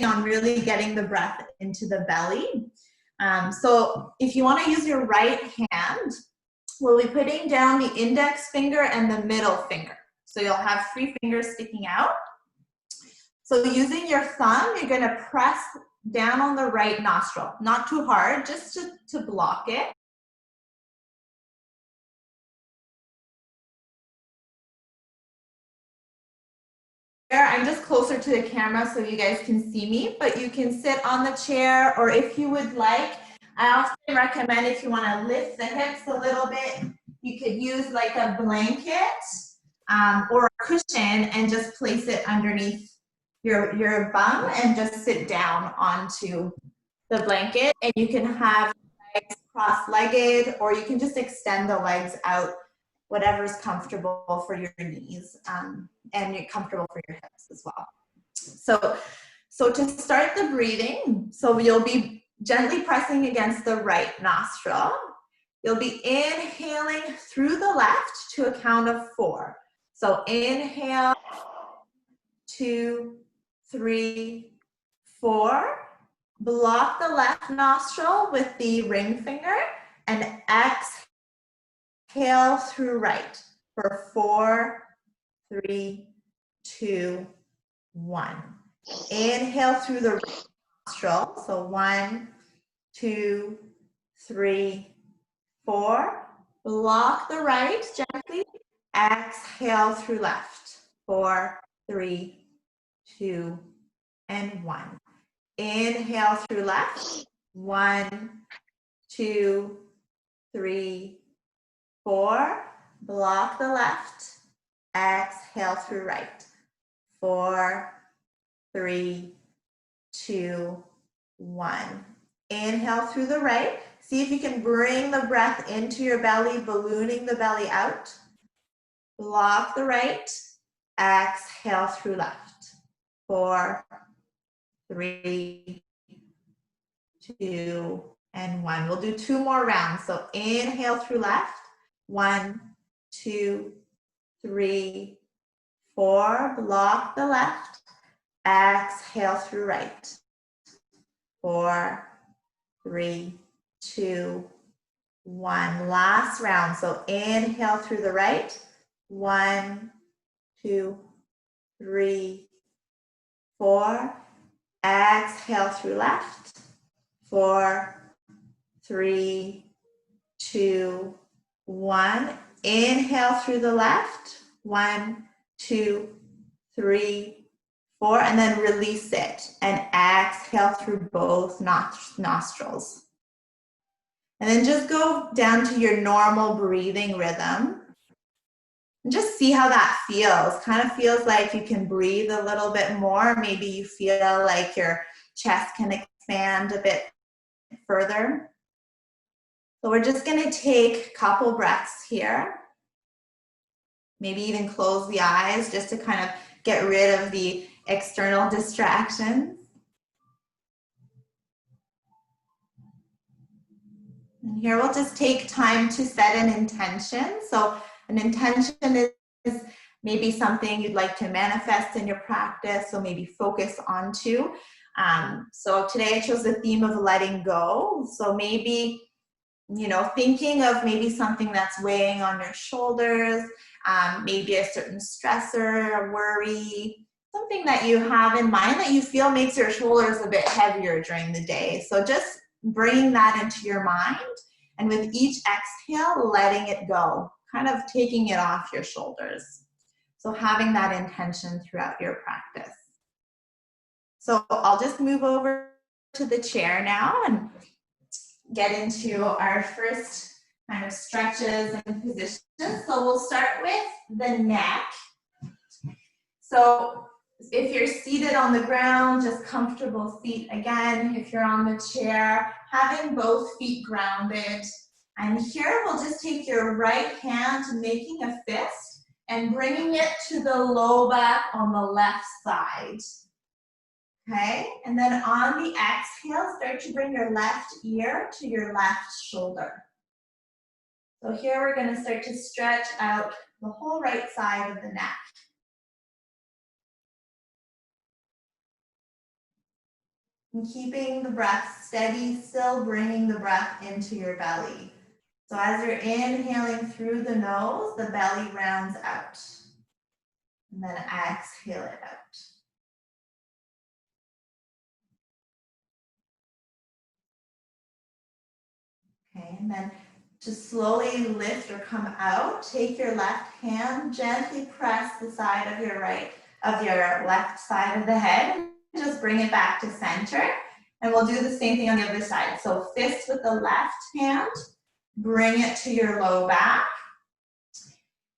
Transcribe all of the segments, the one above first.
on really getting the breath into the belly. So if you want to use your right hand, we'll be putting down the index finger and the middle finger. So you'll have 3 fingers sticking out. So using your thumb, you're going to press down on the right nostril. Not too hard, just to block it. I'm just closer to the camera so you guys can see me, but you can sit on the chair, or if you would like, I often recommend if you want to lift the hips a little bit, you could use like a blanket or a cushion and just place it underneath your bum and just sit down onto the blanket, and you can have legs cross-legged, or you can just extend the legs out, whatever's comfortable for your knees and you're comfortable for your hips as well. So to start the breathing, so you'll be gently pressing against the right nostril. You'll be inhaling through the left to a count of 4. So inhale, 2, 3, 4. Block the left nostril with the ring finger and exhale through right for 4, 3, 2, 1. Inhale through the right nostril. So 1, 2, 3, 4. Block the right gently. Exhale through left. 4, 3, 2, and 1. Inhale through left. 1, 2, 3, 4. Block the left. Exhale through right. 4, 3, 2, 1. Inhale through the right. See if you can bring the breath into your belly, ballooning the belly out. Block the right. Exhale through left. 4, 3, 2, and 1. We'll do 2 more rounds. So inhale through left. 1, 2, 3, 4. Block the left. Exhale through right. 4, 3, 2, 1. Last round. So inhale through the right. 1, 2, 3, 4. Exhale through left. 4, 3, 2, 1. Inhale through the left. 1, 2, 3, 4. And then release it. And exhale through both nostrils. And then just go down to your normal breathing rhythm. And just see how that feels. Kind of feels like you can breathe a little bit more. Maybe you feel like your chest can expand a bit further. So we're just going to take a couple breaths here. Maybe even close the eyes just to kind of get rid of the external distractions. And here we'll just take time to set an intention. So an intention is maybe something you'd like to manifest in your practice, so maybe focus onto. So today I chose the theme of letting go. So maybe, thinking of maybe something that's weighing on your shoulders, maybe a certain stressor, a worry, something that you have in mind that you feel makes your shoulders a bit heavier during the day. So just bringing that into your mind, and with each exhale, letting it go, kind of taking it off your shoulders. So having that intention throughout your practice. So I'll just move over to the chair now and get into our first kind of stretches and positions. So we'll start with the neck. So if you're seated on the ground, just comfortable seat again. If you're on the chair, having both feet grounded. And here we'll just take your right hand, making a fist, and bringing it to the low back on the left side. Okay, and then on the exhale, start to bring your left ear to your left shoulder. So here we're going to start to stretch out the whole right side of the neck. And keeping the breath steady, still bringing the breath into your belly. So as you're inhaling through the nose, the belly rounds out. And then exhale it out. Okay, and then to slowly lift or come out, take your left hand, gently press the side of your left side of the head, and just bring it back to center. And we'll do the same thing on the other side. So fist with the left hand, bring it to your low back.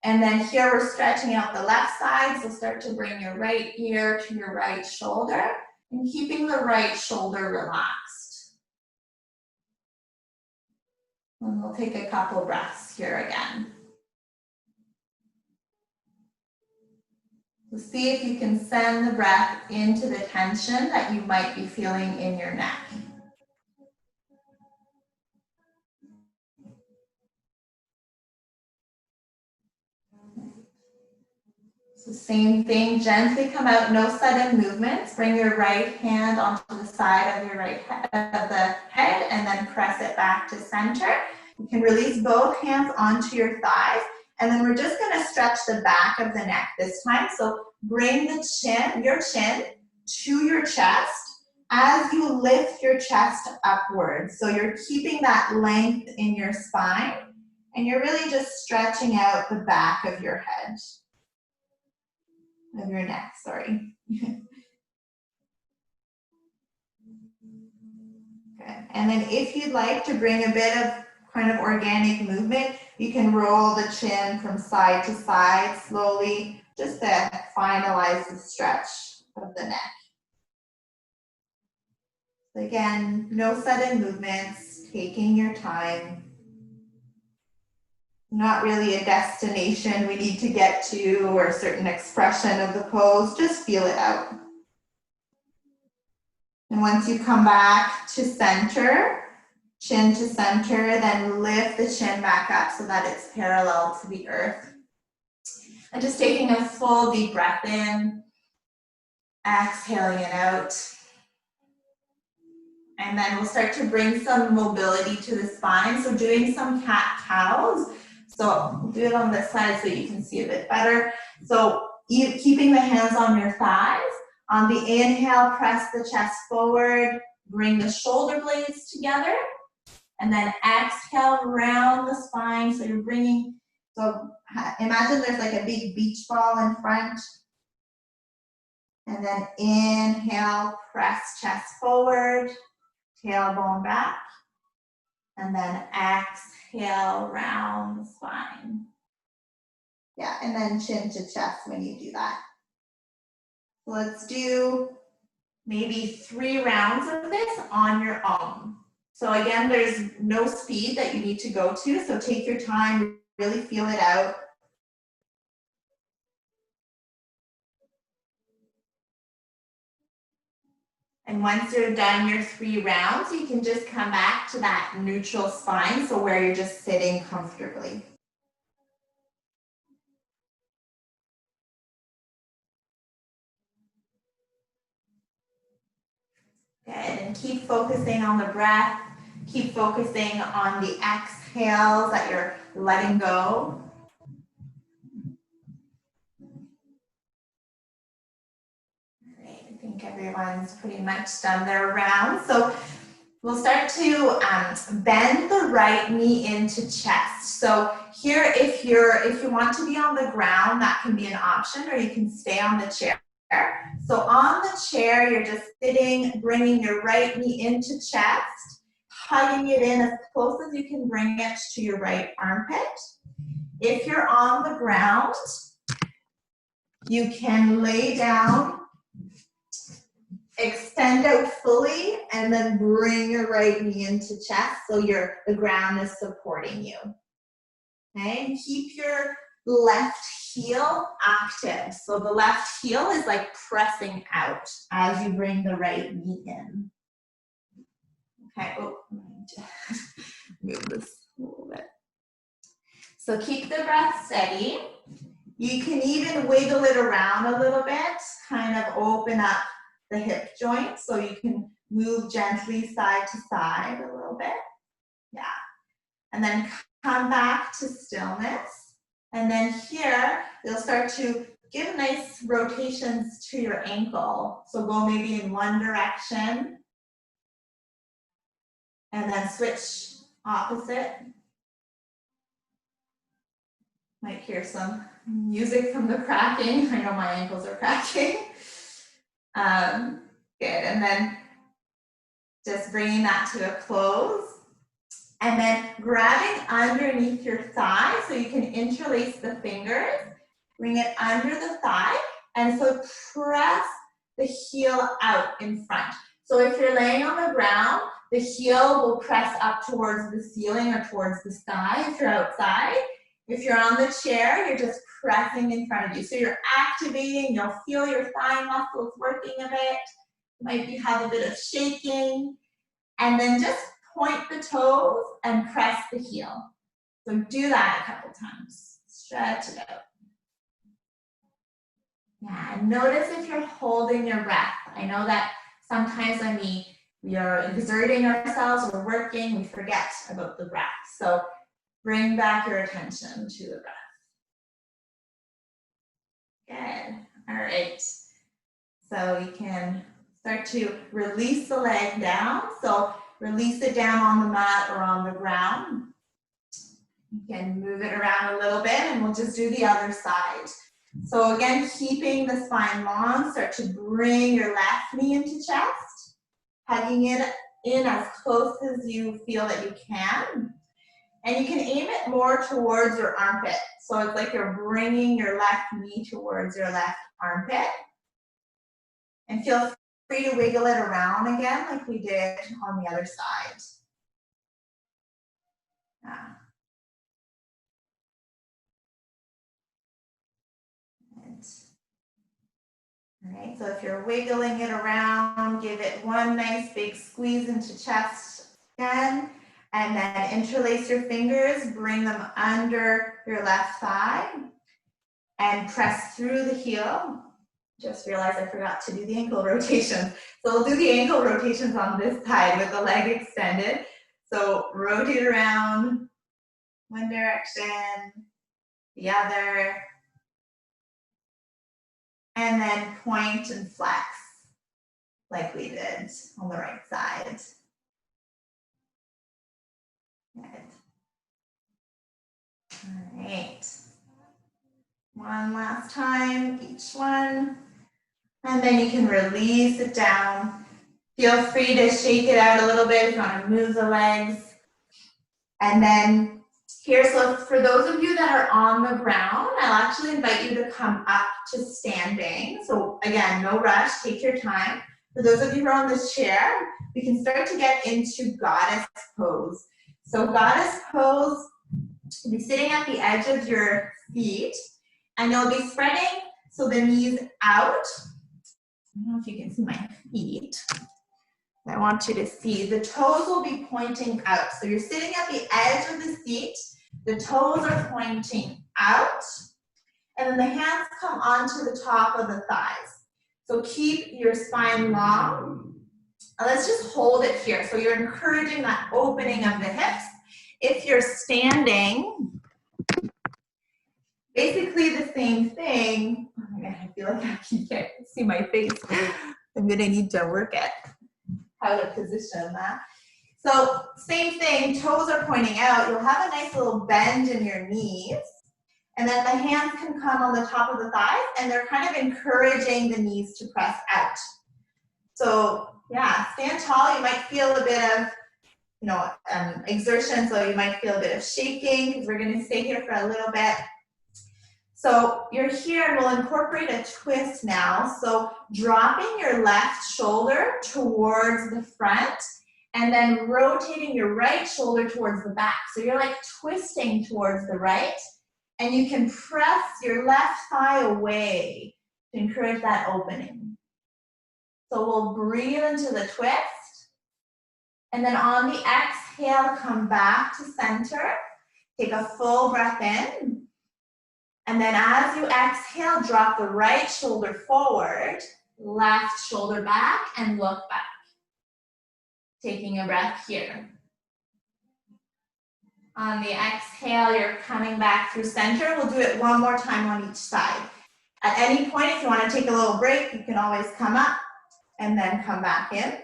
And then here we're stretching out the left side, so start to bring your right ear to your right shoulder and keeping the right shoulder relaxed. And we'll take a couple breaths here again. So see if you can send the breath into the tension that you might be feeling in your neck. So same thing, gently come out, no sudden movements. Bring your right hand onto the side of your head and then press it back to center. You can release both hands onto your thighs. And then we're just gonna stretch the back of the neck this time. So bring your chin to your chest as you lift your chest upwards. So you're keeping that length in your spine and you're really just stretching out the back of your head. Of your neck, sorry. Okay. And then if you'd like to bring a bit of kind of organic movement, you can roll the chin from side to side slowly, just to finalize the stretch of the neck. So again, no sudden movements, taking your time. Not really a destination we need to get to or a certain expression of the pose, just feel it out. And once you come back to center, chin to center, then lift the chin back up so that it's parallel to the earth. And just taking a full deep breath in, exhaling it out. And then we'll start to bring some mobility to the spine. So doing some cat-cows. So we'll do it on this side so you can see a bit better. So keeping the hands on your thighs. On the inhale, press the chest forward, bring the shoulder blades together. And then exhale, round the spine. So you're bringing, so imagine there's like a big beach ball in front. And then inhale, press chest forward, tailbone back. And then exhale, round the spine. Yeah, and then chin to chest when you do that. So let's do maybe 3 rounds of this on your own. So again, there's no speed that you need to go to, so take your time, really feel it out. And once you're done your 3 rounds, you can just come back to that neutral spine, so where you're just sitting comfortably. Good, and keep focusing on the breath. Keep focusing on the exhales that you're letting go. All right, I think everyone's pretty much done their round. So we'll start to bend the right knee into chest. So here, if you want to be on the ground, that can be an option, or you can stay on the chair. So on the chair, you're just sitting, bringing your right knee into chest, hugging it in as close as you can bring it to your right armpit. If you're on the ground, you can lay down, extend out fully, and then bring your right knee into chest so the ground is supporting you. Okay, and keep your left heel active. So the left heel is like pressing out as you bring the right knee in. Okay, oh, let me just move this a little bit. So keep the breath steady. You can even wiggle it around a little bit, kind of open up the hip joint so you can Move gently side to side a little bit. Yeah. And then come back to stillness. And then here, you'll start to give nice rotations to your ankle. So go maybe in one direction. And then switch opposite. Might hear some music from the cracking. I know my ankles are cracking. Good, and then just bringing that to a close. And then grabbing underneath your thigh so you can interlace the fingers. Bring it under the thigh. And so press the heel out in front. So if you're laying on the ground, the heel will press up towards the ceiling or towards the sky if you're outside. If you're on the chair, you're just pressing in front of you. So you're activating, you'll feel your thigh muscles working a bit. Might be have a bit of shaking. And then just point the toes and press the heel. So do that a couple times. Stretch it out. Yeah, and notice if you're holding your breath. I know that sometimes when we are exerting ourselves or working, we forget about the breath. So bring back your attention to the breath. Good. All right. So you can start to release the leg down. So release it down on the mat or on the ground. You can move it around a little bit and we'll just do the other side. So again, keeping the spine long, start to bring your left knee into chest, hugging it in as close as you feel that you can. And you can aim it more towards your armpit. So it's like you're bringing your left knee towards your left armpit. And feel free to wiggle it around again like we did on the other side. Yeah. All right, so if you're wiggling it around, give it one nice big squeeze into chest again, and then interlace your fingers, bring them under your left thigh, and press through the heel. Just realized I forgot to do the ankle rotations. So we'll do the ankle rotations on this side with the leg extended. So rotate around, one direction, the other, and then point and flex like we did on the right side. Good. All right. One last time, each one. And then you can release it down. Feel free to shake it out a little bit if you want to move the legs. And then here, so for those of you that are on the ground, I'll actually invite you to come up to standing. So again, no rush, take your time. For those of you who are on this chair, we can start to get into goddess pose. So goddess pose, you'll be sitting at the edge of your feet, and you'll be spreading so the knees out. I don't know if you can see my feet. I want you to see the toes will be pointing out. So you're sitting at the edge of the seat, the toes are pointing out, and then the hands come onto the top of the thighs. So keep your spine long. And let's just hold it here. So you're encouraging that opening of the hips. If you're standing, basically the same thing. Oh my God, I feel like you can't see my face. I'm gonna need to work at how to position that. So same thing, toes are pointing out. You'll have a nice little bend in your knees. And then the hands can come on the top of the thighs and they're kind of encouraging the knees to press out. So yeah, stand tall. You might feel a bit of, exertion. So you might feel a bit of shaking because we're gonna stay here for a little bit. So you're here and we'll incorporate a twist now. So dropping your left shoulder towards the front and then rotating your right shoulder towards the back. So you're like twisting towards the right and you can press your left thigh away to encourage that opening. So we'll breathe into the twist and then on the exhale, come back to center. Take a full breath in. And then as you exhale, drop the right shoulder forward, left shoulder back, and look back. Taking a breath here. On the exhale, you're coming back through center. We'll do it one more time on each side. At any point, if you want to take a little break, you can always come up and then come back in.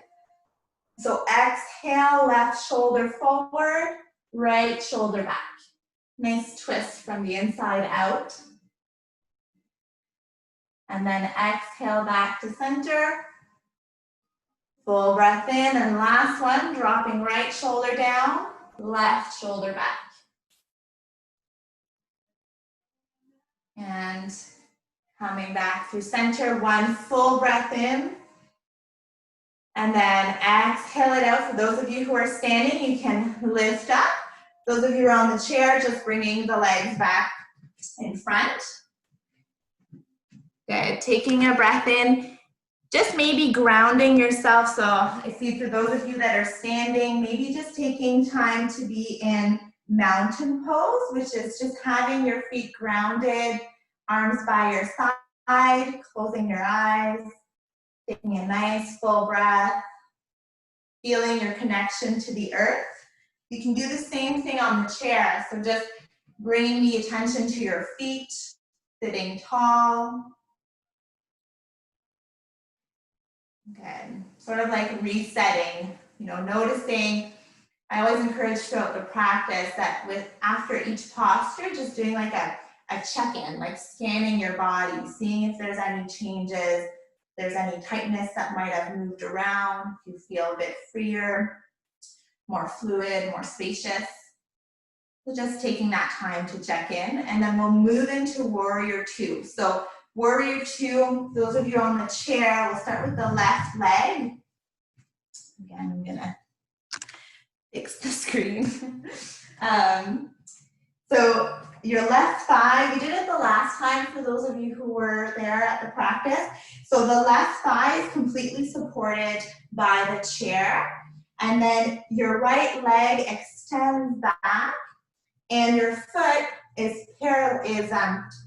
So exhale, left shoulder forward, right shoulder back. Nice twist from the inside out. And then exhale back to center. Full breath in, and last one, dropping right shoulder down, left shoulder back. And coming back through center, one full breath in. And then exhale it out. For those of you who are standing, you can lift up. Those of you who are on the chair, just bringing the legs back in front. Good, taking a breath in. Just maybe grounding yourself. So for those of you that are standing, maybe just taking time to be in mountain pose, which is just having your feet grounded, arms by your side, closing your eyes, taking a nice full breath, feeling your connection to the earth. You can do the same thing on the chair. So just bringing the attention to your feet, sitting tall. Good. Sort of like resetting, noticing. I always encourage throughout the practice that after each posture, just doing like a check-in, like scanning your body, seeing if there's any changes, if there's any tightness that might have moved around, if you feel a bit freer, more fluid, more spacious. So just taking that time to check in, and then we'll move into Warrior Two. So Warrior Two, those of you on the chair, we'll start with the left leg. Again, I'm gonna fix the screen. So your left thigh, we did it the last time for those of you who were there at the practice. So the left thigh is completely supported by the chair, and then your right leg extends back, and your foot is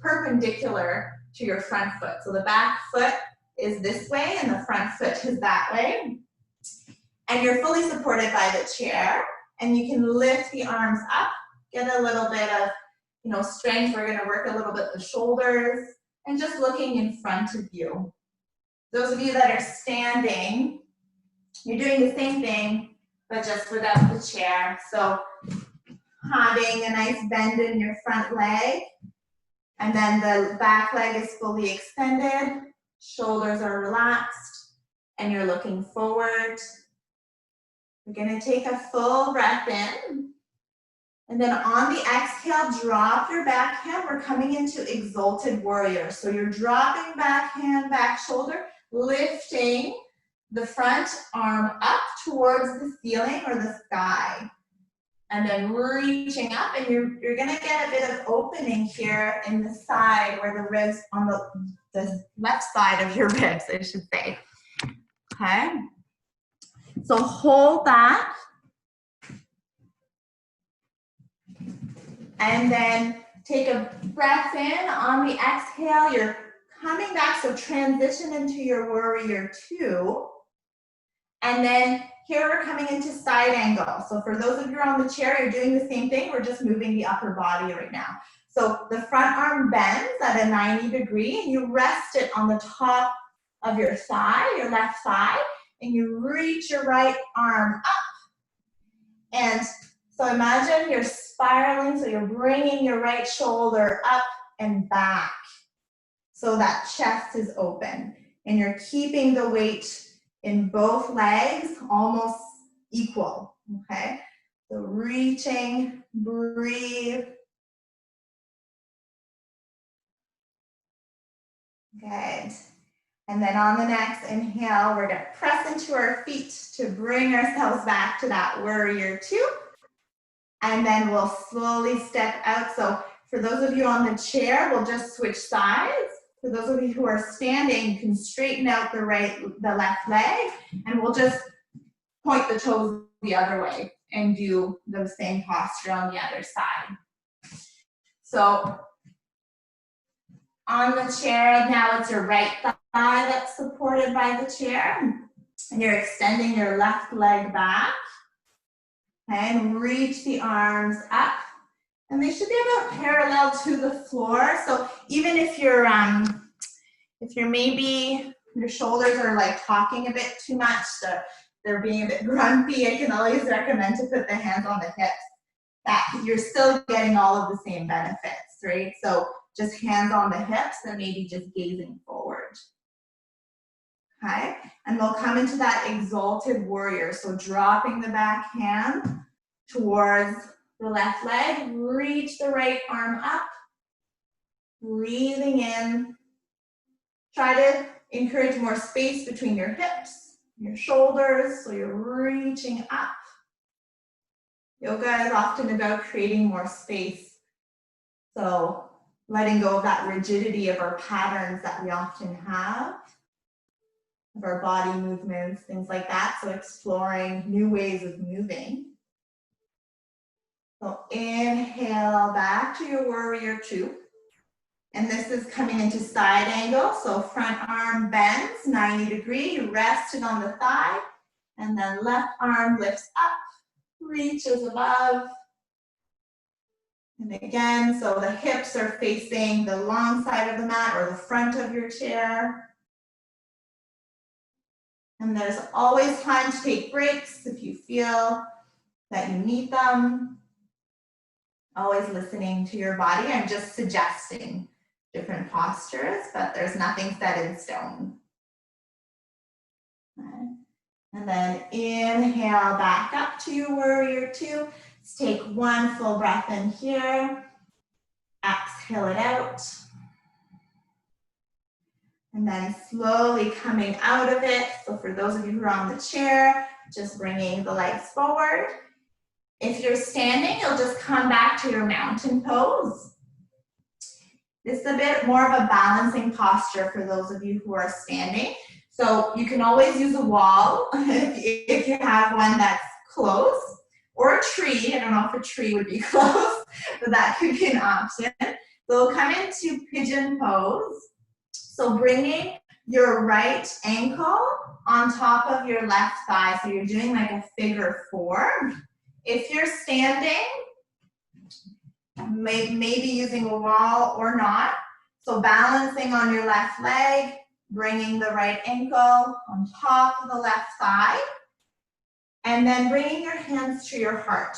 perpendicular to your front foot. So the back foot is this way and the front foot is that way. And you're fully supported by the chair, and you can lift the arms up, get a little bit of strength. We're gonna work a little bit the shoulders and just looking in front of you. Those of you that are standing, you're doing the same thing, but just without the chair. So having a nice bend in your front leg, and then the back leg is fully extended, shoulders are relaxed, and you're looking forward. We're gonna take a full breath in, and then on the exhale, drop your back hand. We're coming into Exalted Warrior. So you're dropping back hand, back shoulder, lifting the front arm up towards the ceiling or the sky. And then reaching up, and you're gonna get a bit of opening here in the side where the ribs, on the left side of your ribs, I should say. Okay? So hold that. And then take a breath in. On the exhale, you're coming back, so transition into your Warrior Two. And then here we're coming into side angle. So for those of you on the chair, you're doing the same thing. We're just moving the upper body right now. So the front arm bends at a 90 degree, and you rest it on the top of your thigh, your left thigh, and you reach your right arm up. And so imagine you're spiraling, so you're bringing your right shoulder up and back so that chest is open. And you're keeping the weight in both legs almost equal, okay? So reaching, breathe. Good. And then on the next inhale, we're gonna press into our feet to bring ourselves back to that Warrior Two. And then we'll slowly step out. So for those of you on the chair, we'll just switch sides. For those of you who are standing, you can straighten out the left leg, and we'll just point the toes the other way and do the same posture on the other side. So on the chair, now it's your right thigh that's supported by the chair. And you're extending your left leg back. Okay, and reach the arms up. And they should be about parallel to the floor. So even if you're maybe your shoulders are like talking a bit too much, they're being a bit grumpy, I can always recommend to put the hands on the hips. That you're still getting all of the same benefits, right? So just hands on the hips and maybe just gazing forward. Okay, and we'll come into that exalted warrior. So dropping the back hand towards the left leg, reach the right arm up, breathing in. Try to encourage more space between your hips, your shoulders, so you're reaching up. Yoga is often about creating more space. So letting go of that rigidity of our patterns that we often have, of our body movements, things like that. So exploring new ways of moving. So inhale back to your warrior two. And this is coming into side angle. So front arm bends 90 degrees, you rest it on the thigh, and then left arm lifts up, reaches above. And again, so the hips are facing the long side of the mat or the front of your chair. And there's always time to take breaks if you feel that you need them. Always listening to your body. I'm just suggesting different postures, but there's nothing set in stone. Okay. And then inhale back up to your warrior two. Let's take one full breath in here. Exhale it out. And then slowly coming out of it. So for those of you who are on the chair, just bringing the legs forward. If you're standing, you'll just come back to your mountain pose. This is a bit more of a balancing posture for those of you who are standing. So you can always use a wall if you have one that's close, or a tree. I don't know if a tree would be close, but that could be an option. So we'll come into pigeon pose. So bringing your right ankle on top of your left thigh. So you're doing like a figure four. If you're standing, maybe using a wall or not. So balancing on your left leg, bringing the right ankle on top of the left thigh, and then bringing your hands to your heart.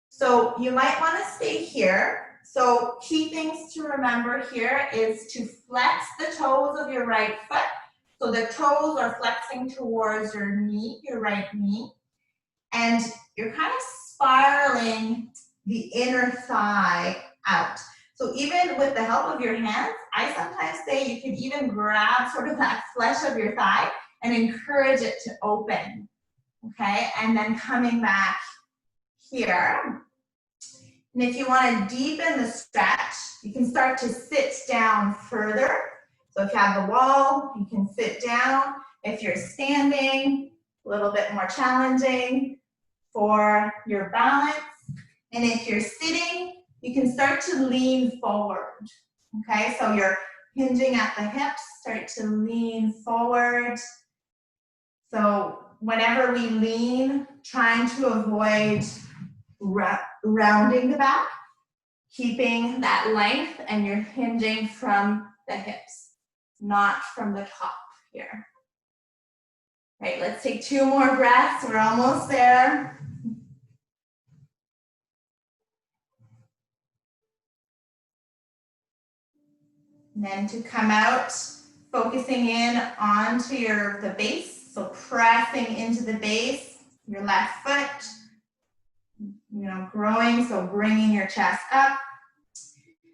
So you might want to stay here. So key things to remember here is to flex the toes of your right foot. So the toes are flexing towards your knee, your right knee, and you're kind of spiraling the inner thigh out. So even with the help of your hands, I sometimes say you can even grab sort of that flesh of your thigh and encourage it to open, okay? And then coming back here. And if you want to deepen the stretch, you can start to sit down further. So if you have the wall, you can sit down. If you're standing, a little bit more challenging for your balance. And if you're sitting, you can start to lean forward, okay? So you're hinging at the hips, start to lean forward. So whenever we lean, trying to avoid rounding the back, keeping that length, and you're hinging from the hips, not from the top here. Right, let's take two more breaths. We're almost there. And then to come out, focusing in onto the base. So pressing into the base, your left foot, growing. So bringing your chest up.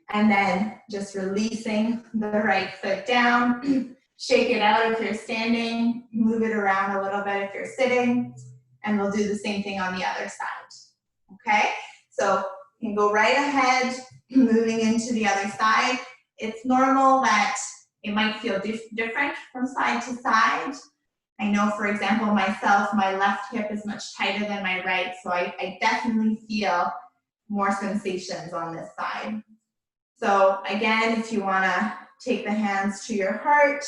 And then just releasing the right foot down. Shake it out if you're standing. Move it around a little bit if you're sitting. And we'll do the same thing on the other side. Okay? So you can go right ahead, moving into the other side. It's normal that it might feel different from side to side. I know, for example, myself, my left hip is much tighter than my right, so I definitely feel more sensations on this side. So again, if you want to take the hands to your heart,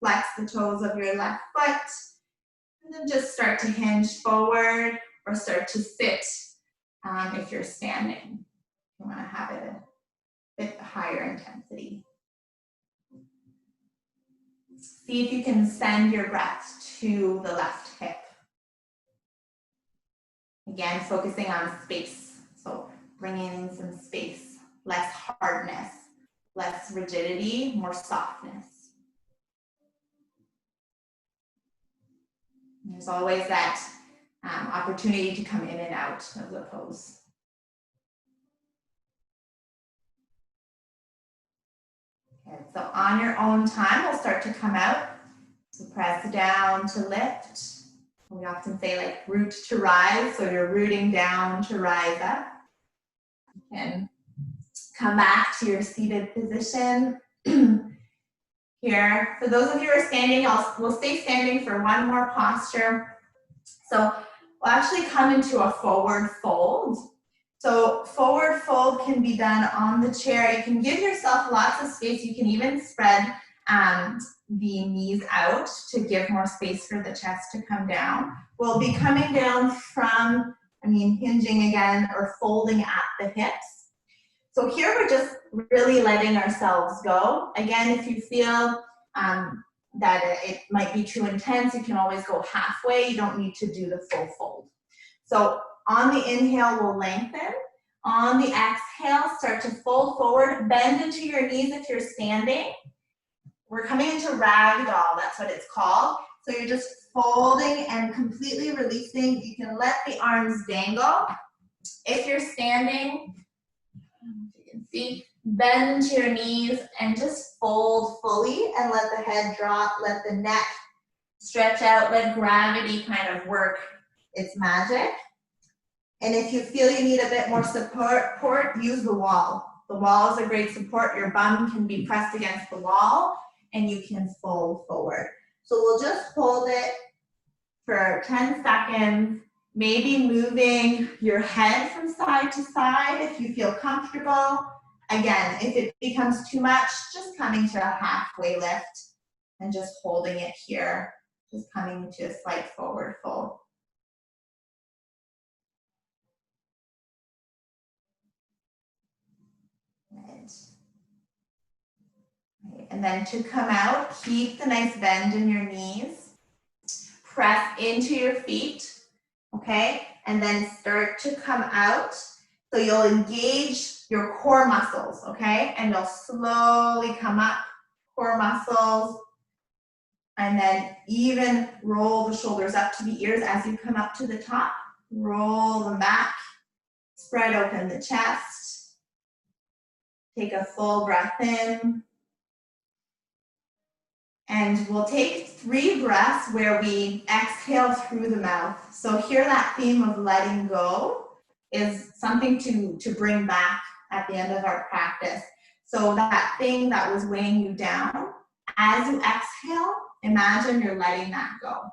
flex the toes of your left foot, then just start to hinge forward or start to sit if you're standing. You want to have it a bit higher intensity. See if you can send your breath to the left hip. Again, focusing on space. So bringing in some space, less hardness, less rigidity, more softness. There's always that opportunity to come in and out of the pose. Okay, so on your own time, we'll start to come out. So press down to lift. We often say like root to rise, so you're rooting down to rise up. You can come back to your seated position. Here, for those of you who are standing, we'll stay standing for one more posture. So we'll actually come into a forward fold. So forward fold can be done on the chair. You can give yourself lots of space. You can even spread the knees out to give more space for the chest to come down. We'll be coming down from, hinging again or folding at the hips. So here we're just really letting ourselves go. Again, if you feel that it might be too intense, you can always go halfway. You don't need to do the full fold. So on the inhale, we'll lengthen. On the exhale, start to fold forward. Bend into your knees if you're standing. We're coming into ragdoll, that's what it's called. So you're just folding and completely releasing. You can let the arms dangle. If you're standing, you can see, bend into your knees and just fold fully and let the head drop, let the neck stretch out, let gravity kind of work its magic. And if you feel you need a bit more support, use the wall. The wall is a great support. Your bum can be pressed against the wall and you can fold forward. So we'll just hold it for 10 seconds. Maybe moving your head from side to side if you feel comfortable. Again, if it becomes too much, just coming to a halfway lift and just holding it here, just coming to a slight forward fold. Good. Right. And then to come out, keep the nice bend in your knees. Press into your feet. Okay, and then start to come out. So you'll engage your core muscles, okay? And you'll slowly come up, core muscles, and then even roll the shoulders up to the ears as you come up to the top. Roll them back, spread open the chest. Take a full breath in. And we'll take 3 breaths where we exhale through the mouth. So here that theme of letting go is something to bring back at the end of our practice. So that thing that was weighing you down, as you exhale, imagine you're letting that go.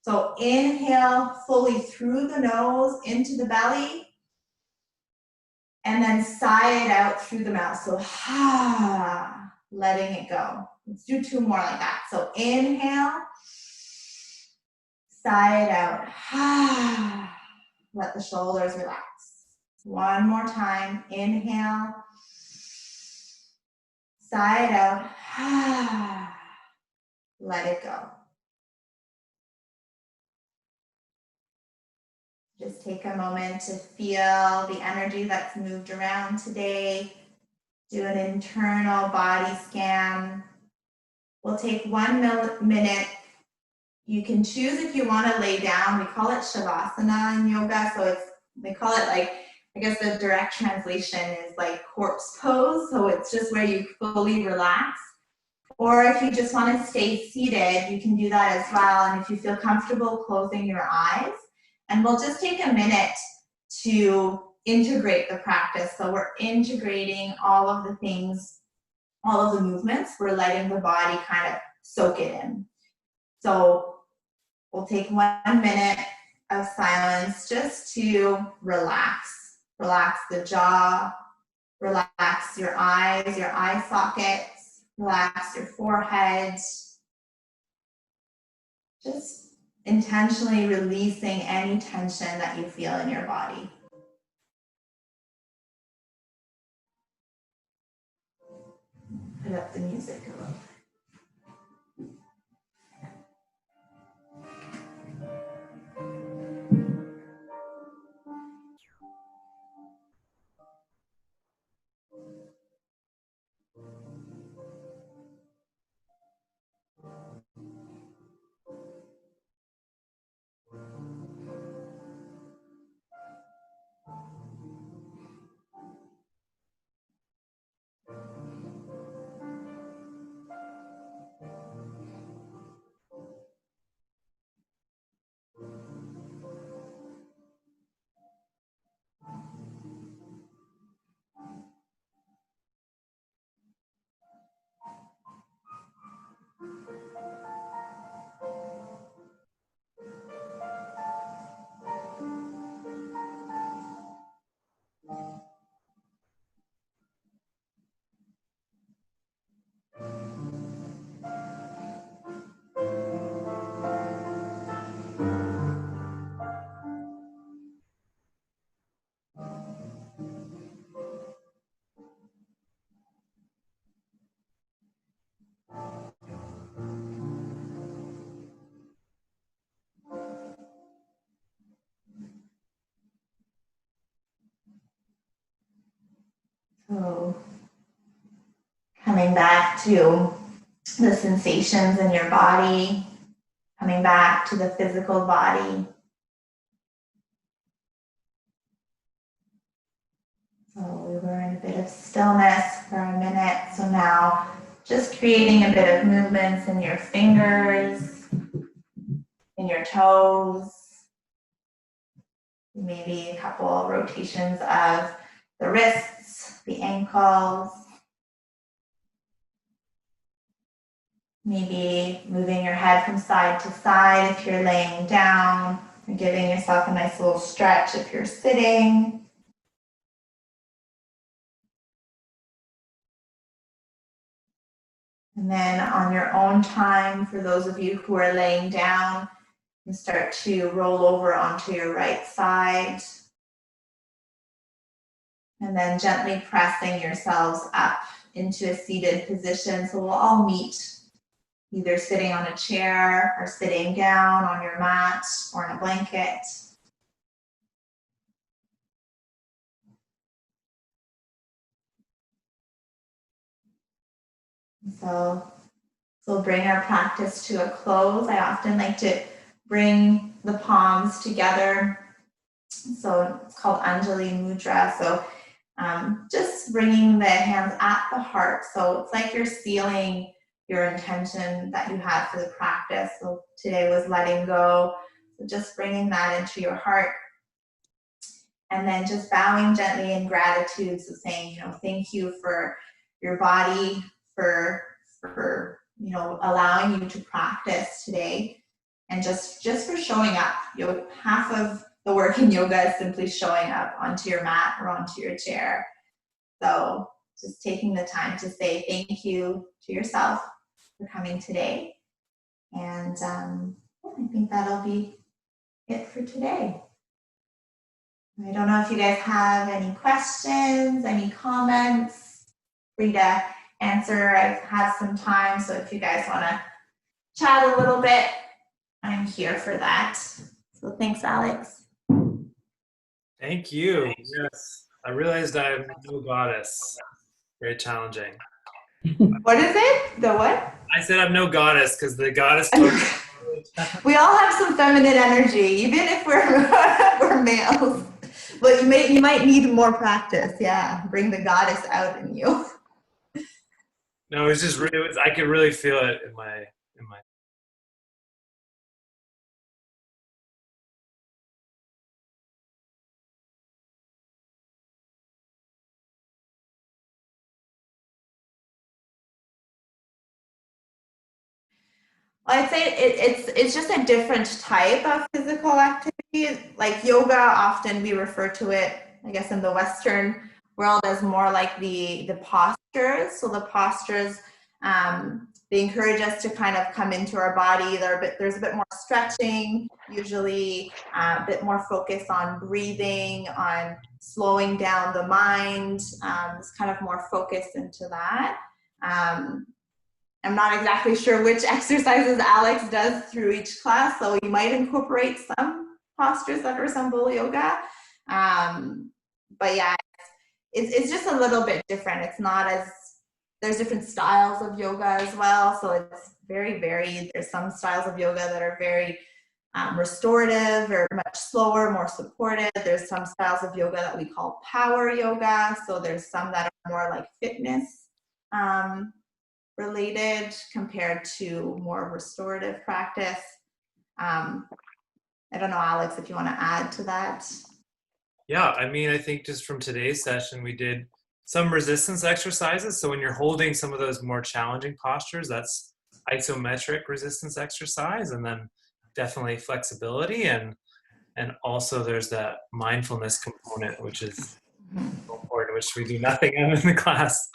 So inhale fully through the nose into the belly, and then sigh it out through the mouth. So letting it go. Let's do 2 more like that. So inhale, sigh it out. Let the shoulders relax. 1 more time. Inhale, sigh it out. Let it go. Just take a moment to feel the energy that's moved around today. Do an internal body scan. We'll take 1 minute. You can choose if you want to lay down. We call it Shavasana in yoga. So they call it like, I guess the direct translation is like corpse pose. So it's just where you fully relax. Or if you just want to stay seated, you can do that as well. And if you feel comfortable closing your eyes, and we'll just take a minute to integrate the practice. So we're integrating all of the things, all of the movements. We're letting the body kind of soak it in. So we'll take 1 minute of silence just to relax. Relax the jaw, relax your eyes, your eye sockets, relax your forehead. Just intentionally releasing any tension that you feel in your body. Put up the music a little. So coming back to the sensations in your body, coming back to the physical body. So we were in a bit of stillness for a minute. So now just creating a bit of movements in your fingers, in your toes, maybe a couple rotations of the wrists, the ankles, maybe moving your head from side to side if you're laying down, or giving yourself a nice little stretch if you're sitting. And then on your own time, for those of you who are laying down, you start to roll over onto your right side. And then gently pressing yourselves up into a seated position. So we'll all meet either sitting on a chair or sitting down on your mat or in a blanket. So we'll bring our practice to a close. I often like to bring the palms together. So it's called Anjali Mudra. So just bringing the hands at the heart. So it's like you're sealing your intention that you had for the practice. So today was letting go. So just bringing that into your heart. And then just bowing gently in gratitude. So saying, thank you for your body, for allowing you to practice today. And just for showing up. Half of the work in yoga is simply showing up onto your mat or onto your chair. So just taking the time to say thank you to yourself for coming today. And I think that'll be it for today. I don't know if you guys have any questions, any comments. Free to answer. I've had some time, so if you guys want to chat a little bit, I'm here for that. So thanks, Alex. Thank you. Yes, I realized I'm no goddess. Very challenging. What is it? The what? I said I'm no goddess because the goddess. We all have some feminine energy, even if we're males. But you might need more practice. Yeah, bring the goddess out in you. No, it's just really. I could really feel it in my. I'd say it's just a different type of physical activity. Like yoga, often we refer to it, I guess, in the Western world as more like the postures. So the postures they encourage us to kind of come into our body. There's a bit more stretching, usually a bit more focus on breathing, on slowing down the mind. It's kind of more focused into that. I'm not exactly sure which exercises Alex does through each class, so you might incorporate some postures that resemble yoga. But yeah, it's just a little bit different. It's not as, there's different styles of yoga as well, so it's very varied. There's some styles of yoga that are very restorative or much slower, more supportive. There's some styles of yoga that we call power yoga, so there's some that are more like fitness related compared to more restorative practice. I don't know, Alex, if you want to add to that. Yeah, I mean, I think just from today's session, we did some resistance exercises. So when you're holding some of those more challenging postures, that's isometric resistance exercise, and then definitely flexibility, and also there's that mindfulness component, which is important, which we do nothing of in the class.